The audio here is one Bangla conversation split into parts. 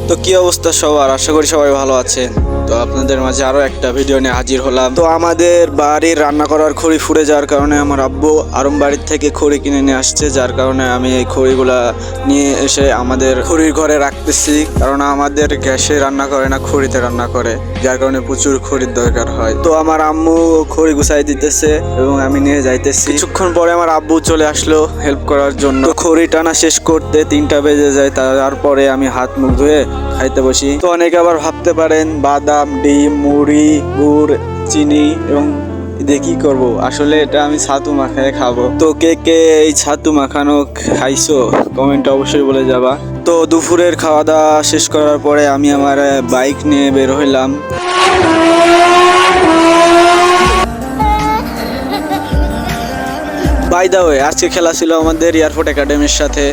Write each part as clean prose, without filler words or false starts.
তো কি অবস্থা সবার, আশা করি সবাই ভালো আছেন। তো আপনাদের মাঝে আরো একটা ভিডিও নিয়ে হাজির হলাম। তো আমাদের বাড়ির রান্না করার খড়ি ফুরে যাওয়ার কারণে আমার আব্বু আরম বাড়ির থেকে খড়ি কিনে নিয়ে আসছে, যার কারণে আমি এই খড়িগুলা নিয়ে এসে আমাদের খড়ির ঘরে রাখতেছি। কারণ আমাদের গ্যাসে রান্না করে না, খড়িতে রান্না করে, যার কারণে প্রচুর খড়ির দরকার হয়। তো আমার আম্মু খড়ি গুছাই দিতেছে এবং আমি নিয়ে যাইতেছি। কিছুক্ষণ পরে আমার আব্বু চলে আসলো হেল্প করার জন্য। তো খড়ি টানা শেষ করতে 3টা বেজে যায়। তারপরে আমি হাত মুখ ধুয়ে খাইতে বসি। তো অনেকে আবার ভাবতে পারেন বাদাম, ডিম, মুড়ি, গুড়, চিনি এবং দিয়ে কি করবো, আসলে এটা আমি ছাতু মাখায় খাবো। তো কে কে এই ছাতু মাখানো খাইছো কমেন্টে অবশ্যই বলে যাবা। তো দুপুরের খাওয়া দাওয়া শেষ করার পরে আমি আমার বাইক নিয়ে বের হইলাম। বাই দা ওয়ে, আজকে খেলা ছিল আমাদের এয়ারপোর্ট একাডেমির সাথে,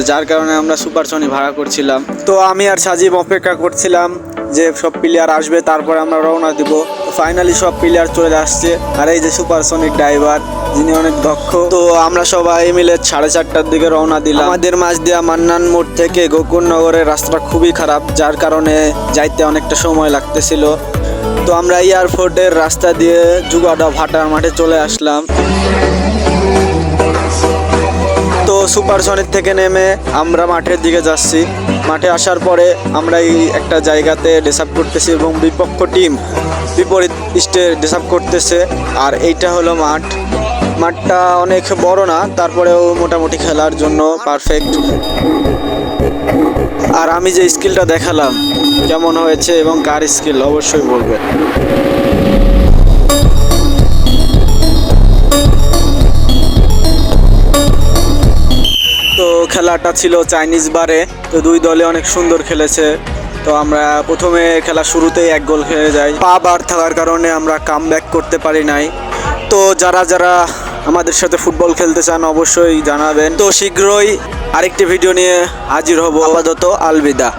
যার কারণে আমরা সুপার সনি ভাড়া করছিলাম। তো আমি আর সাজিব অপেক্ষা করছিলাম যে সব প্লেয়ার আসবে, তারপরে আমরা রওনা দিব। ফাইনালি সব প্লেয়ার চলে আসছে, আর এই যে সুপার সনিক ড্রাইভার, যিনি অনেক দক্ষ। তো আমরা সবাই মিলে 4:30টার দিকে রওনা দিলাম। আমাদের মাঝ দিয়া মান্নান মোড় থেকে গোকুলনগরের রাস্তাটা খুবই খারাপ, যার কারণে যাইতে অনেকটা সময় লাগতেছিল। তো আমরা এয়ারপোর্টের রাস্তা দিয়ে জুগাডা ভাটার মাঠে চলে আসলাম। তো সুপার সনিক থেকে নেমে আমরা মাঠের দিকে যাচ্ছি। মাঠে আসার পরে আমরা এই একটা জায়গাতে ডিসার্ভ করতেছি এবং বিপক্ষ টিম বিপরীত স্টে ডিসার্ভ করতেছে। আর এইটা হলো মাঠটা অনেক বড় না, তারপরেও মোটামুটি খেলার জন্য পারফেক্ট। আর আমি যে স্কিলটা দেখালাম কেমন হয়েছে এবং কার স্কিল অবশ্যই বলবেন। তো খেলাটা ছিল চাইনিজ বারে। তো দুই দলে অনেক সুন্দর খেলেছে। তো আমরা প্রথমে খেলা শুরুতেই 1 গোল খেলে যাই। পা বার থাকার কারণে আমরা কামব্যাক করতে পারি নাই। তো যারা যারা আমাদের সাথে ফুটবল খেলতে চান অবশ্যই জানাবেন। তো শীঘ্রই আরেকটি ভিডিও নিয়ে হাজির হব। আপাতত আলবিদা।